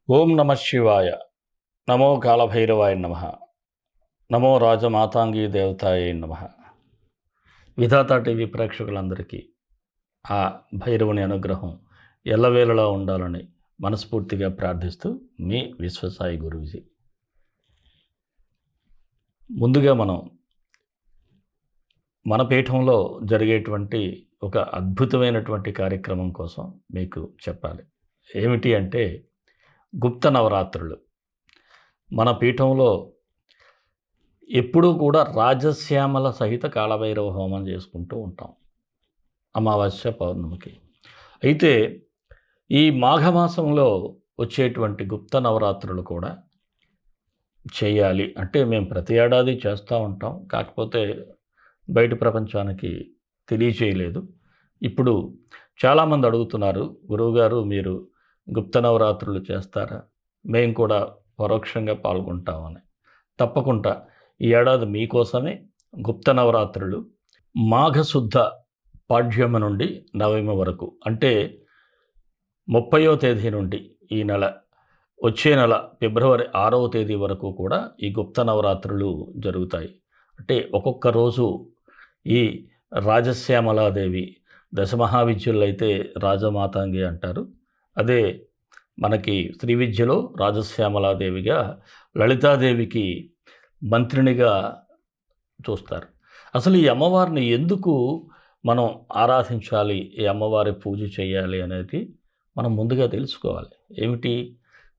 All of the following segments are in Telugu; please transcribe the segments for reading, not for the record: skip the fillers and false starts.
ఓం నమ శివాయ. నమో కాళభైరవాయ నమ. నమో రాజమాతాంగీ దేవతాయ నమ. విధాత టీవీ ప్రేక్షకులందరికీ ఆ భైరవుని అనుగ్రహం ఎల్లవేళలా ఉండాలని మనస్ఫూర్తిగా ప్రార్థిస్తూ మీ విశ్వసాయి గురూజీ. ముందుగా మన పీఠంలో జరిగేటువంటి ఒక అద్భుతమైనటువంటి కార్యక్రమం కోసం మీకు చెప్పాలి. ఏమిటి అంటే గుప్త నవరాత్రులు. మన పీఠంలో ఎప్పుడూ కూడా రాజశ్యామల సహిత కాళభైరవ హోమం చేసుకుంటూ ఉంటాం అమావాస్య పౌర్ణమికి. అయితే ఈ మాఘమాసంలో వచ్చేటువంటి గుప్త నవరాత్రులు కూడా చేయాలి అంటే మేము ప్రతి ఏడాది చేస్తూ ఉంటాం. కాకపోతే బయట ప్రపంచానికి తెలియచేయలేదు. ఇప్పుడు చాలామంది అడుగుతున్నారు, గురువుగారు మీరు గుప్త నవరాత్రులు చేస్తారా, మేము కూడా పరోక్షంగా పాల్గొంటామని. తప్పకుండా ఈ ఏడాది మీకోసమే గుప్త నవరాత్రులు మాఘశుద్ధ పాడ్యమ నుండి నవమి వరకు, అంటే 30వ తేదీ నుండి ఈ నెల వచ్చే నెల ఫిబ్రవరి 6వ తేదీ వరకు కూడా ఈ గుప్త నవరాత్రులు జరుగుతాయి. అంటే ఒక్కొక్క రోజు ఈ రాజశ్యామలాదేవి, దశమహావిద్యల్లో అయితే రాజమాతాంగి అంటారు, అదే మనకి శ్రీ విద్యలో రాజశ్యామలాదేవిగా, లలితాదేవికి మంత్రినిగా చూస్తారు. అసలు ఈ అమ్మవారిని ఎందుకు మనం ఆరాధించాలి, ఈ అమ్మవారి పూజ చేయాలి అనేది మనం ముందుగా తెలుసుకోవాలి. ఏమిటి?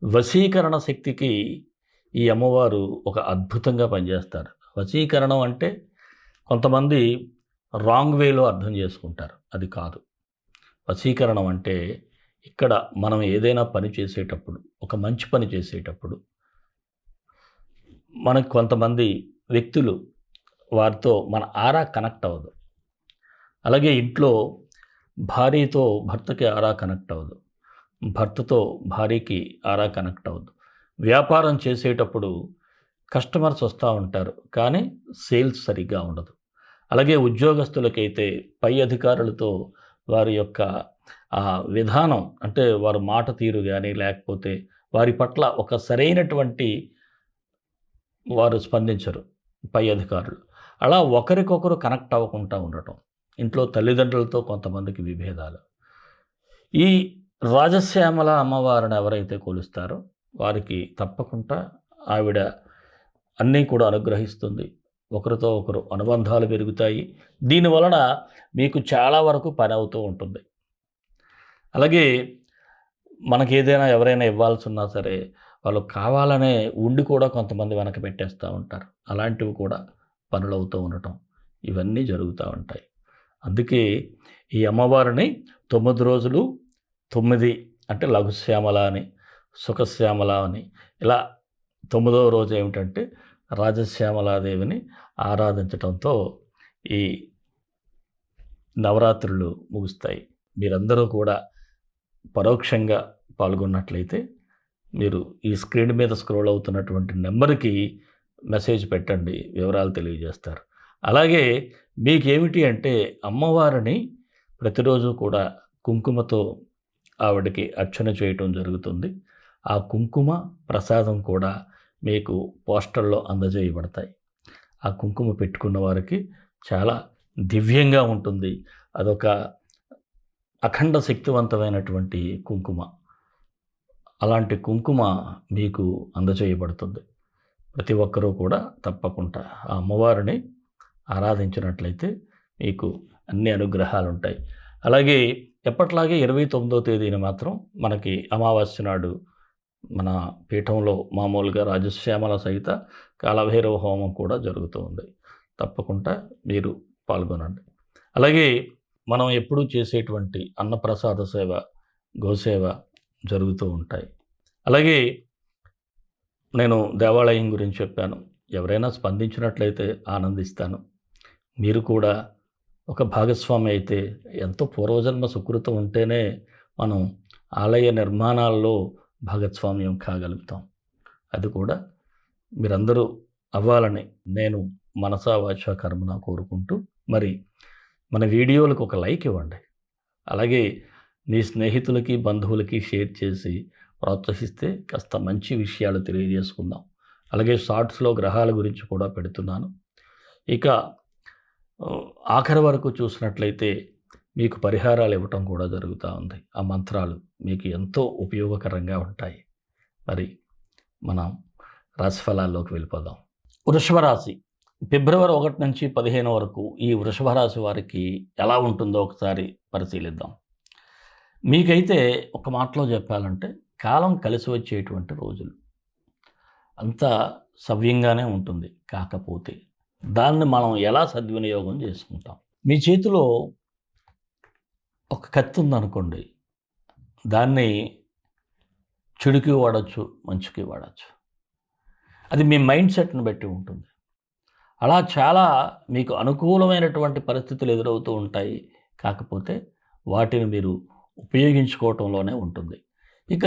వశీకరణ శక్తికి ఈ అమ్మవారు ఒక అద్భుతంగా పనిచేస్తారు. వశీకరణం అంటే కొంతమంది రాంగ్ వేలో అర్థం చేసుకుంటారు, అది కాదు. వశీకరణం అంటే ఇక్కడ మనం ఏదైనా పని చేసేటప్పుడు, ఒక మంచి పని చేసేటప్పుడు మనకు కొంతమంది వ్యక్తులు, వారితో మన ఆరా కనెక్ట్ అవ్వదు. అలాగే ఇంట్లో భార్యతో భర్తకి ఆరా కనెక్ట్ అవ్వదు, భర్తతో భార్యకి ఆరా కనెక్ట్ అవ్వదు. వ్యాపారం చేసేటప్పుడు కస్టమర్స్ వస్తూ ఉంటారు, కానీ సేల్స్ సరిగ్గా ఉండదు. అలాగే ఉద్యోగస్తులకైతే పై అధికారులతో వారి యొక్క విధానం, అంటే వారి మాట తీరు కానీ, లేకపోతే వారి పట్ల ఒక సరైనటువంటి వారు స్పందించరు పై అధికారులు. అలా ఒకరికొకరు కనెక్ట్ అవ్వకుండా ఉండటం. ఇంట్లో తల్లిదండ్రులతో కొంతమందికి విభేదాలు. ఈ రాజశ్యామల అమ్మవారిని ఎవరైతే కొలుస్తారో వారికి తప్పకుండా ఆవిడ అన్నీ కూడా అనుగ్రహిస్తుంది. ఒకరితో ఒకరు అనుబంధాలు పెరుగుతాయి. దీనివలన మీకు చాలా వరకు పని అవుతూ ఉంటుంది. అలాగే మనకి ఏదైనా ఎవరైనా ఇవ్వాల్సి ఉన్నా సరే, వాళ్ళు కావాలనే ఉండి కూడా కొంతమంది వెనక పెట్టేస్తూ ఉంటారు. అలాంటివి కూడా పనులు అవుతూ ఉండటం, ఇవన్నీ జరుగుతూ ఉంటాయి. అందుకే ఈ అమ్మవారిని 9 రోజులు 9 అంటే లఘుశ్యామల అని, సుఖశ్యామల అని, ఇలా 9వ రోజు ఏమిటంటే రాజశ్యామలాదేవిని ఆరాధించటంతో ఈ నవరాత్రులు ముగుస్తాయి. మీరందరూ కూడా పరోక్షంగా పాల్గొన్నట్లయితే మీరు ఈ స్క్రీన్ మీద స్క్రోల్ అవుతున్నటువంటి నెంబర్కి మెసేజ్ పెట్టండి, వివరాలు తెలియజేస్తారు. అలాగే మీకేమిటి అంటే అమ్మవారిని ప్రతిరోజు కూడా కుంకుమతో ఆవిడకి అర్చన చేయటం జరుగుతుంది. ఆ కుంకుమ ప్రసాదం కూడా మీకు పోస్టర్లో అందజేయబడతాయి. ఆ కుంకుమ పెట్టుకున్న వారికి చాలా దివ్యంగా ఉంటుంది. అదొక అఖండ శక్తివంతమైనటువంటి కుంకుమ. అలాంటి కుంకుమ మీకు అందజేయబడుతుంది. ప్రతి ఒక్కరూ కూడా తప్పకుండా ఆ అమ్మవారిని ఆరాధించినట్లయితే మీకు అన్ని అనుగ్రహాలు ఉంటాయి. అలాగే ఎప్పట్లాగే 29వ తేదీన మాత్రం మనకి అమావాస్య నాడు మన పీఠంలో మామూలుగా రాజశ్యామల సహిత కాళభైరవ హోమం కూడా జరుగుతూ ఉంది. తప్పకుండా మీరు పాల్గొనండి. అలాగే మనం ఎప్పుడూ చేసేటువంటి అన్నప్రసాద సేవ, గోసేవ జరుగుతూ ఉంటాయి. అలాగే నేను దేవాలయం గురించి చెప్పాను. ఎవరైనా స్పందించినట్లయితే ఆనందిస్తాను. మీరు కూడా ఒక భాగస్వామి అయితే, ఎంతో పూర్వజన్మ సుకృతం ఉంటేనే మనం ఆలయ నిర్మాణాల్లో భాగస్వామ్యం కాగలుగుతాం. అది కూడా మీరందరూ అవ్వాలని నేను మనసా వాచా కర్మన కోరుకుంటూ, మరి మన వీడియోలకు ఒక లైక్ ఇవ్వండి. అలాగే మీ స్నేహితులకి, బంధువులకి షేర్ చేసి ప్రోత్సహిస్తే కాస్త మంచి విషయాలు తెలియజేసుకుందాం. అలాగే షార్ట్స్లో గ్రహాల గురించి కూడా పెడుతున్నాను. ఇక ఆఖరి వరకు చూసినట్లయితే మీకు పరిహారాలు ఇవ్వటం కూడా జరుగుతూ ఉంది. ఆ మంత్రాలు మీకు ఎంతో ఉపయోగకరంగా ఉంటాయి. మరి మనం రాశిఫలాల్లోకి వెళ్ళిపోదాం. వృషభ రాశి ఫిబ్రవరి 1 నుంచి 15 వరకు ఈ వృషభ రాశి వారికి ఎలా ఉంటుందో ఒకసారి పరిశీలిద్దాం. మీకైతే ఒక మాటలో చెప్పాలంటే కాలం కలిసి వచ్చేటువంటి రోజులు. అంతా సవ్యంగానే ఉంటుంది. కాకపోతే దాన్ని మనం ఎలా సద్వినియోగం చేసుకుంటాం. మీ చేతిలో ఒక కత్తి ఉందనుకోండి, దాన్ని చెడుకి వాడచ్చు, మంచికి వాడచ్చు. అది మీ మైండ్ సెట్ని బట్టి ఉంటుంది. అలా చాలా మీకు అనుకూలమైనటువంటి పరిస్థితులు ఎదురవుతూ ఉంటాయి. కాకపోతే వాటిని మీరు ఉపయోగించుకోవటంలోనే ఉంటుంది. ఇక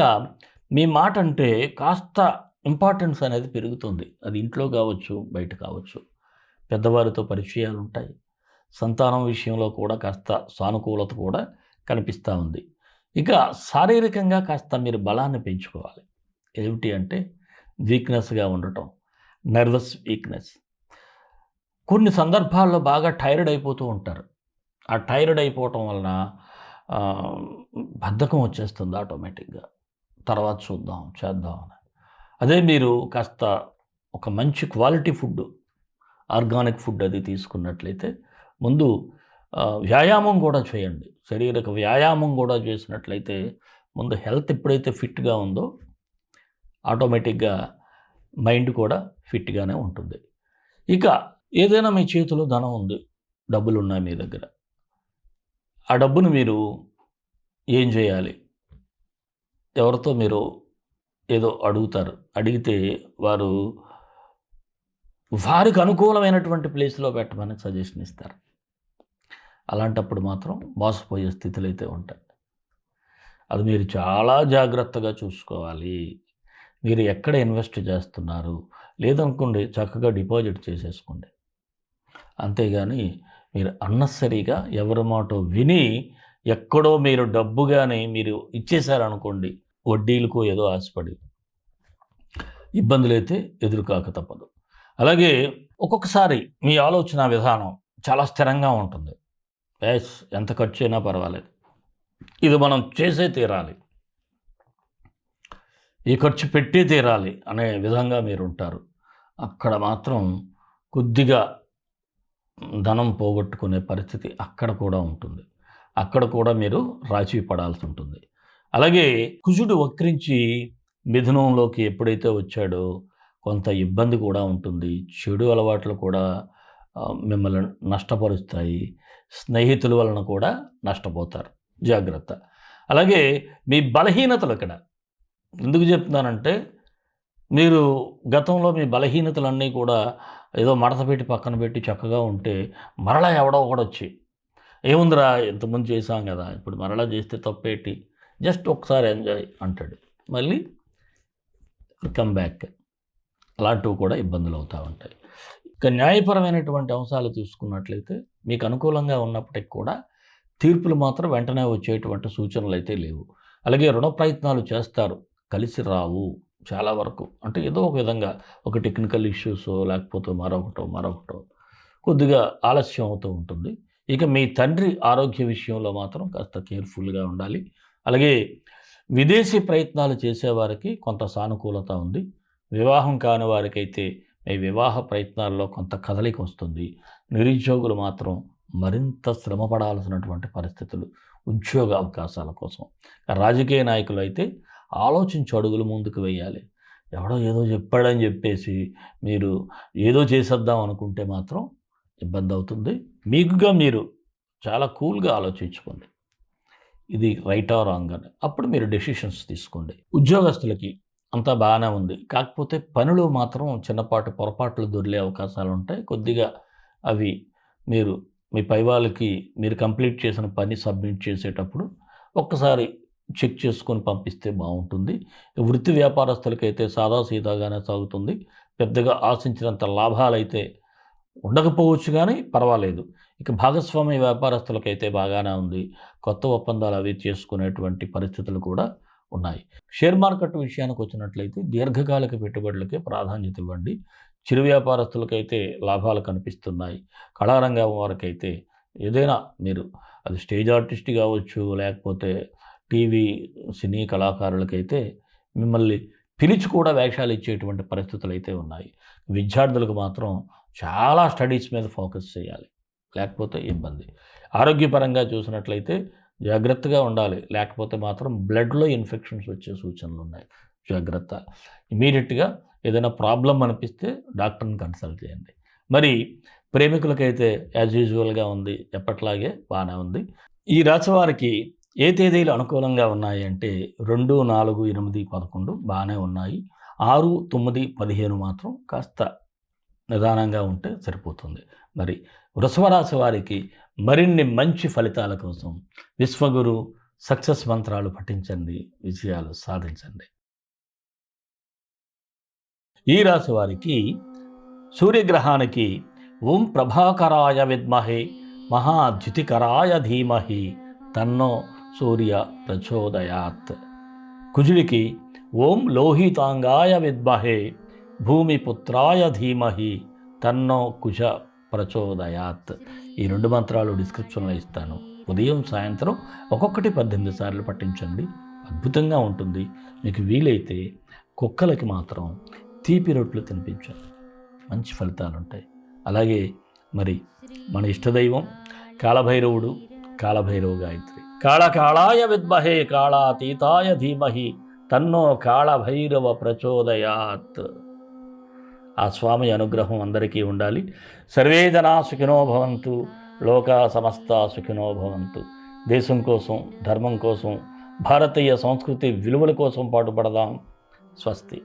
మీ మాట అంటే కాస్త ఇంపార్టెన్స్ అనేది పెరుగుతుంది. అది ఇంట్లో కావచ్చు, బయట కావచ్చు. పెద్దవారితో పరిచయాలు ఉంటాయి. సంతానం విషయంలో కూడా కాస్త సానుకూలత కూడా కనిపిస్తూ ఉంది. ఇక శారీరకంగా కాస్త మీరు బలాన్ని పెంచుకోవాలి. ఏమిటి అంటే వీక్నెస్గా ఉండటం, నర్వస్ వీక్నెస్. కొన్ని సందర్భాల్లో బాగా టైర్డ్ అయిపోతూ ఉంటారు. ఆ టైర్డ్ అయిపోవటం వలన బద్ధకం వచ్చేస్తుంది ఆటోమేటిక్గా. తర్వాత చూద్దాం, చేద్దాం అని. అదే మీరు కాస్త ఒక మంచి క్వాలిటీ ఫుడ్, ఆర్గానిక్ ఫుడ్ అది తీసుకున్నట్లయితే ముందు వ్యాయామం కూడా చేయండి. శారీరక వ్యాయామం కూడా చేసినట్లయితే ముందు హెల్త్ ఎప్పుడైతే ఫిట్గా ఉందో ఆటోమేటిక్గా మైండ్ కూడా ఫిట్గానే ఉంటుంది. ఇక ఏదైనా మీ చేతిలో ధనం ఉంది, డబ్బులు ఉన్నాయి మీ దగ్గర. ఆ డబ్బును మీరు ఏం చేయాలి? ఎవరితో మీరు ఏదో అడుగుతారు. అడిగితే వారికి అనుకూలమైనటువంటి ప్లేస్లో పెట్టమని సజెషన్ ఇస్తారు. అలాంటప్పుడు మాత్రం మోసపోయే స్థితులు అయితే ఉంటాయి. అది మీరు చాలా జాగ్రత్తగా చూసుకోవాలి. మీరు ఎక్కడ ఇన్వెస్ట్ చేస్తున్నారు లేదనుకోండి, చక్కగా డిపాజిట్ చేసేసుకోండి. అంతేగాని మీరు అన్నెసరీగా ఎవరి మాట విని ఎక్కడో మీరు డబ్బు కానీ మీరు ఇచ్చేశారనుకోండి, వడ్డీలకు ఏదో ఆశపడి ఇబ్బందులైతే ఎదురుకాక తప్పదు. అలాగే ఒక్కొక్కసారి మీ ఆలోచన విధానం చాలా స్థిరంగా ఉంటుంది. ఎంత ఖర్చు అయినా పర్వాలేదు, ఇది మనం చేసే తీరాలి, ఈ ఖర్చు పెట్టే తీరాలి అనే విధంగా మీరు ఉంటారు. అక్కడ మాత్రం కొద్దిగా ధనం పోగొట్టుకునే పరిస్థితి అక్కడ కూడా ఉంటుంది. అక్కడ కూడా మీరు రాజీ పడాల్సి ఉంటుంది. అలాగే కుజుడు వక్రించి మిథునంలోకి ఎప్పుడైతే వచ్చాడో కొంత ఇబ్బంది కూడా ఉంటుంది. చెడు అలవాట్లు కూడా మిమ్మల్ని నష్టపరుస్తాయి. స్నేహితుల వలన కూడా నష్టపోతారు. జాగ్రత్త. అలాగే మీ బలహీనతలు ఇక్కడ ఎందుకు చెప్తున్నానంటే, మీరు గతంలో మీ బలహీనతలన్నీ కూడా ఏదో మడత పెట్టి పక్కన పెట్టి చక్కగా ఉంటే మరలా ఎవడో ఒకడు వచ్చి ఏముందిరా ఇంతకుముందు చేశాం కదా, ఇప్పుడు మరలా చేస్తే తప్పేటి, జస్ట్ ఒకసారి ఎంజాయ్ అంటాడు. మళ్ళీ కమ్ బ్యాక్. అలాంటివి కూడా ఇబ్బందులు అవుతూ ఉంటాయి. ఇక న్యాయపరమైనటువంటి అంశాలు చూసుకున్నట్లయితే మీకు అనుకూలంగా ఉన్నప్పటికీ కూడా తీర్పులు మాత్రం వెంటనే వచ్చేటువంటి సూచనలు అయితే లేవు. అలాగే రుణ ప్రయత్నాలు చేస్తారు, కలిసి రావు చాలా వరకు. అంటే ఏదో ఒక విధంగా ఒక టెక్నికల్ ఇష్యూసో లేకపోతే మరొకటో కొద్దిగా ఆలస్యం అవుతూ ఉంటుంది. ఇక మీ తండ్రి ఆరోగ్య విషయంలో మాత్రం కాస్త కేర్ఫుల్గా ఉండాలి. అలాగే విదేశీ ప్రయత్నాలు చేసేవారికి కొంత సానుకూలత ఉంది. వివాహం కాని వారికైతే మీ వివాహ ప్రయత్నాల్లో కొంత కదలిక వస్తుంది. నిరుద్యోగులు మాత్రం మరింత శ్రమ పడాల్సినటువంటి పరిస్థితులు ఉద్యోగ అవకాశాల కోసం. రాజకీయ నాయకులు అయితే ఆలోచించి అడుగులు ముందుకు వేయాలి. ఎవడో ఏదో చెప్పాడని చెప్పేసి మీరు ఏదో చేసేద్దాం అనుకుంటే మాత్రం ఇబ్బంది అవుతుంది. మీకుగా మీరు చాలా కూల్గా ఆలోచించుకోండి, ఇది రైటా రాంగ్ అని. అప్పుడు మీరు డెసిషన్స్ తీసుకోండి. ఉద్యోగస్తులకి అంతా బాగానే ఉంది. కాకపోతే పనులు మాత్రం చిన్నపాటి పొరపాట్లు దొరికే అవకాశాలు ఉంటాయి. కొద్దిగా అవి మీరు మీ పై వాళ్ళకి మీరు కంప్లీట్ చేసిన పని సబ్మిట్ చేసేటప్పుడు ఒక్కసారి చెక్ చేసుకొని పంపిస్తే బాగుంటుంది. వృత్తి వ్యాపారస్తులకైతే సాదాసీదాగానే సాగుతుంది. పెద్దగా ఆశించినంత లాభాలైతే ఉండకపోవచ్చు, కానీ పర్వాలేదు. ఇక భాగస్వామ్య వ్యాపారస్తులకైతే బాగానే ఉంది. కొత్త ఒప్పందాలు అవి చేసుకునేటువంటి పరిస్థితులు కూడా ఉన్నాయి. షేర్ మార్కెట్ విషయానికి వచ్చినట్లయితే దీర్ఘకాలిక పెట్టుబడులకే ప్రాధాన్యత ఇవ్వండి. చిరు వ్యాపారస్తులకైతే లాభాలు కనిపిస్తున్నాయి. కళారంగం వారికైతే ఏదైనా మీరు అది స్టేజ్ ఆర్టిస్ట్ కావచ్చు, లేకపోతే టీవీ సినీ కళాకారులకైతే మిమ్మల్ని పిలిచి కూడా వేషాలు ఇచ్చేటువంటి పరిస్థితులు అయితే ఉన్నాయి. విద్యార్థులకు మాత్రం చాలా స్టడీస్ మీద ఫోకస్ చేయాలి, లేకపోతే ఇబ్బంది. ఆరోగ్యపరంగా చూసినట్లయితే జాగ్రత్తగా ఉండాలి, లేకపోతే మాత్రం బ్లడ్లో ఇన్ఫెక్షన్స్ వచ్చే సూచనలు ఉన్నాయి. జాగ్రత్త. ఇమీడియట్గా ఏదైనా ప్రాబ్లం అనిపిస్తే డాక్టర్ని కన్సల్ట్ చేయండి. మరి ప్రేమికులకైతే యాజ్ యూజువల్గా ఉంది, ఎప్పట్లాగే బాగానే ఉంది. ఈ రాశి వారికి ఏ తేదీలు అనుకూలంగా ఉన్నాయి అంటే 2, 4, 8, 11 బాగానే ఉన్నాయి. 6, 9, 15 మాత్రం కాస్త నిదానంగా ఉంటే సరిపోతుంది. మరి వృషభ రాశి వారికి మరిన్ని మంచి ఫలితాల కోసం విశ్వగురు సక్సెస్ మంత్రాలు పఠించండి, విజయాలు సాధించండి. ఈ రాశి వారికి సూర్యగ్రహానికి ఓం ప్రభాకరాయ విద్మహే మహాద్యుతికరాయ ధీమహి తన్నో సూర్య ప్రచోదయాత్. కుజుడికి ఓం లోహితాంగాయ విద్మహే భూమిపుత్రాయ ధీమహి తన్నో కుజ ప్రచోదయాత్. ఈ 2 మంత్రాలు డిస్క్రిప్షన్లో ఇస్తాను. ఉదయం సాయంత్రం ఒక్కొక్కటి 18 సార్లు పఠించండి, అద్భుతంగా ఉంటుంది. మీకు వీలైతే కుక్కలకి మాత్రం తీపి రొట్లు తినిపించండి, మంచి ఫలితాలు ఉంటాయి. అలాగే మరి మన ఇష్టదైవం కాళభైరవుడు, కాళభైరవ గాయత్రి. కాళకాళాయ విద్మహే కాళాతీతాయ ధీమహి తన్నో కాళభైరవ ప్రచోదయాత్. ఆ స్వామి అనుగ్రహం అందరికీ ఉండాలి. సర్వే జనా సుఖినో భవంతు, లోకా సమస్త సుఖినో భవంతు. దేశం కోసం, ధర్మం కోసం, భారతీయ సంస్కృతి విలువల కోసం పాటుపడదాం. స్వస్తి.